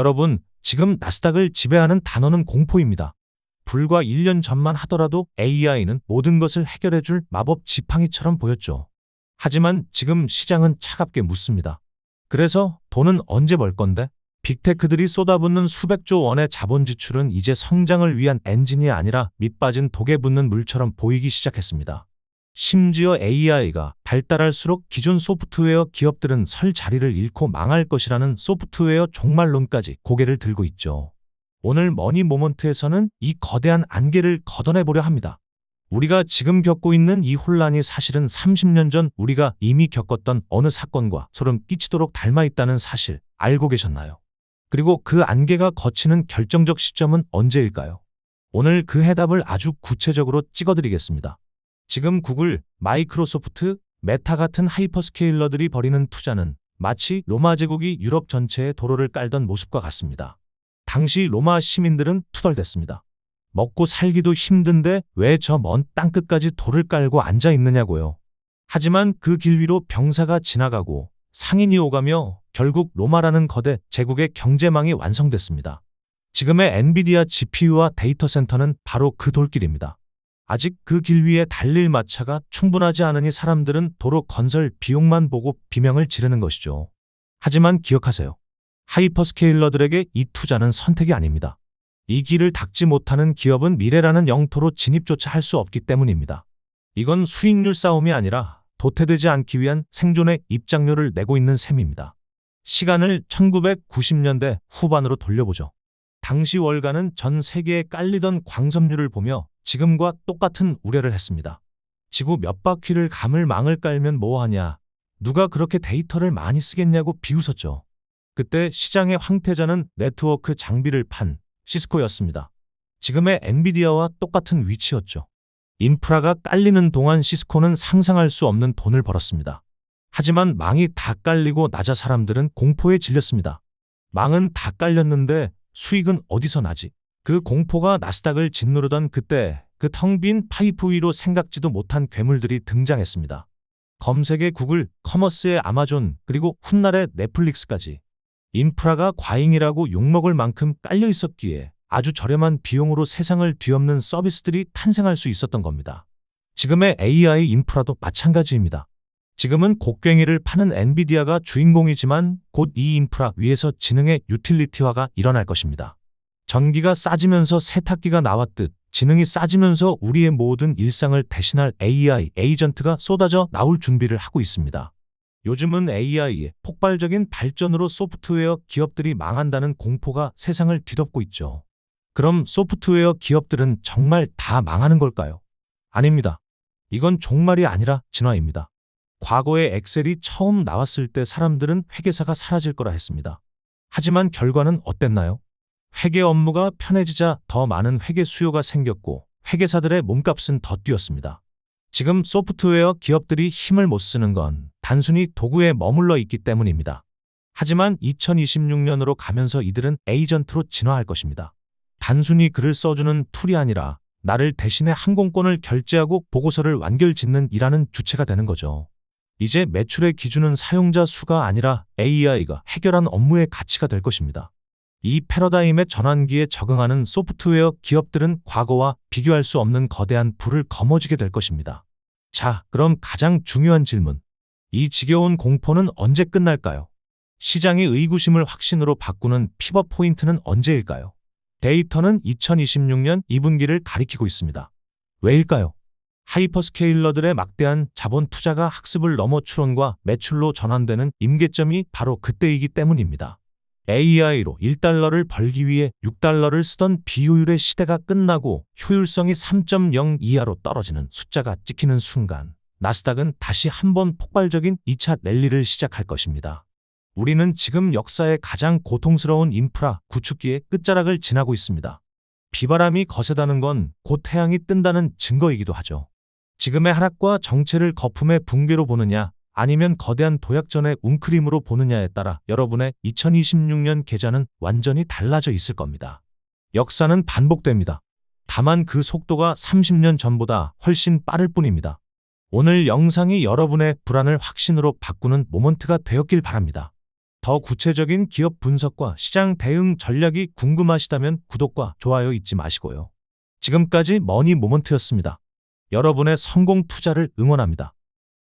여러분, 지금 나스닥을 지배하는 단어는 공포입니다. 불과 1년 전만 하더라도 AI는 모든 것을 해결해줄 마법 지팡이처럼 보였죠. 하지만 지금 시장은 차갑게 묻습니다. 그래서 돈은 언제 벌 건데? 빅테크들이 쏟아붓는 수백조 원의 자본 지출은 이제 성장을 위한 엔진이 아니라 밑빠진 독에 붙는 물처럼 보이기 시작했습니다. 심지어 AI가 발달할수록 기존 소프트웨어 기업들은 설 자리를 잃고 망할 것이라는 소프트웨어 종말론까지 고개를 들고 있죠. 오늘 머니 모먼트에서는 이 거대한 안개를 걷어내보려 합니다. 우리가 지금 겪고 있는 이 혼란이 사실은 30년 전 우리가 이미 겪었던 어느 사건과 소름 끼치도록 닮아 있다는 사실 알고 계셨나요? 그리고 그 안개가 걷히는 결정적 시점은 언제일까요? 오늘 그 해답을 아주 구체적으로 찍어드리겠습니다. 지금 구글, 마이크로소프트, 메타 같은 하이퍼스케일러들이 벌이는 투자는 마치 로마 제국이 유럽 전체에 도로를 깔던 모습과 같습니다. 당시 로마 시민들은 투덜댔습니다. 먹고 살기도 힘든데 왜 저 먼 땅끝까지 돌을 깔고 앉아 있느냐고요. 하지만 그 길 위로 병사가 지나가고 상인이 오가며 결국 로마라는 거대 제국의 경제망이 완성됐습니다. 지금의 엔비디아 GPU와 데이터 센터는 바로 그 돌길입니다. 아직 그 길 위에 달릴 마차가 충분하지 않으니 사람들은 도로 건설 비용만 보고 비명을 지르는 것이죠. 하지만 기억하세요. 하이퍼스케일러들에게 이 투자는 선택이 아닙니다. 이 길을 닦지 못하는 기업은 미래라는 영토로 진입조차 할 수 없기 때문입니다. 이건 수익률 싸움이 아니라 도태되지 않기 위한 생존의 입장료를 내고 있는 셈입니다. 시간을 1990년대 후반으로 돌려보죠. 당시 월가는 전 세계에 깔리던 광섬유를 보며 지금과 똑같은 우려를 했습니다. 지구 몇 바퀴를 감을 망을 깔면 뭐하냐. 누가 그렇게 데이터를 많이 쓰겠냐고 비웃었죠. 그때 시장의 황태자는 네트워크 장비를 판 시스코였습니다. 지금의 엔비디아와 똑같은 위치였죠. 인프라가 깔리는 동안 시스코는 상상할 수 없는 돈을 벌었습니다. 하지만 망이 다 깔리고 나자 사람들은 공포에 질렸습니다. 망은 다 깔렸는데 수익은 어디서 나지? 그 공포가 나스닥을 짓누르던 그때 그 텅 빈 파이프 위로 생각지도 못한 괴물들이 등장했습니다. 검색의 구글, 커머스의 아마존, 그리고 훗날의 넷플릭스까지. 인프라가 과잉이라고 욕먹을 만큼 깔려 있었기에 아주 저렴한 비용으로 세상을 뒤엎는 서비스들이 탄생할 수 있었던 겁니다. 지금의 AI 인프라도 마찬가지입니다. 지금은 곡괭이를 파는 엔비디아가 주인공이지만 곧 이 인프라 위에서 지능의 유틸리티화가 일어날 것입니다. 전기가 싸지면서 세탁기가 나왔듯 지능이 싸지면서 우리의 모든 일상을 대신할 AI 에이전트가 쏟아져 나올 준비를 하고 있습니다. 요즘은 AI의 폭발적인 발전으로 소프트웨어 기업들이 망한다는 공포가 세상을 뒤덮고 있죠. 그럼 소프트웨어 기업들은 정말 다 망하는 걸까요? 아닙니다. 이건 종말이 아니라 진화입니다. 과거에 엑셀이 처음 나왔을 때 사람들은 회계사가 사라질 거라 했습니다. 하지만 결과는 어땠나요? 회계 업무가 편해지자 더 많은 회계 수요가 생겼고 회계사들의 몸값은 더 뛰었습니다. 지금 소프트웨어 기업들이 힘을 못 쓰는 건 단순히 도구에 머물러 있기 때문입니다. 하지만 2026년으로 가면서 이들은 에이전트로 진화할 것입니다. 단순히 글을 써주는 툴이 아니라 나를 대신해 항공권을 결제하고 보고서를 완결짓는 일하는 주체가 되는 거죠. 이제 매출의 기준은 사용자 수가 아니라 AI가 해결한 업무의 가치가 될 것입니다. 이 패러다임의 전환기에 적응하는 소프트웨어 기업들은 과거와 비교할 수 없는 거대한 불을 거머쥐게 될 것입니다. 자, 그럼 가장 중요한 질문. 이 지겨운 공포는 언제 끝날까요? 시장의 의구심을 확신으로 바꾸는 피벗 포인트는 언제일까요? 데이터는 2026년 2분기를 가리키고 있습니다. 왜일까요? 하이퍼스케일러들의 막대한 자본 투자가 학습을 넘어 추론과 매출로 전환되는 임계점이 바로 그때이기 때문입니다. AI로 1달러를 벌기 위해 6달러를 쓰던 비효율의 시대가 끝나고 효율성이 3.0 이하로 떨어지는 숫자가 찍히는 순간 나스닥은 다시 한번 폭발적인 2차 랠리를 시작할 것입니다. 우리는 지금 역사의 가장 고통스러운 인프라 구축기의 끝자락을 지나고 있습니다. 비바람이 거세다는 건 곧 태양이 뜬다는 증거이기도 하죠. 지금의 하락과 정체를 거품의 붕괴로 보느냐 아니면 거대한 도약전의 웅크림으로 보느냐에 따라 여러분의 2026년 계좌는 완전히 달라져 있을 겁니다. 역사는 반복됩니다. 다만 그 속도가 30년 전보다 훨씬 빠를 뿐입니다. 오늘 영상이 여러분의 불안을 확신으로 바꾸는 모먼트가 되었길 바랍니다. 더 구체적인 기업 분석과 시장 대응 전략이 궁금하시다면 구독과 좋아요 잊지 마시고요. 지금까지 머니 모먼트였습니다. 여러분의 성공 투자를 응원합니다.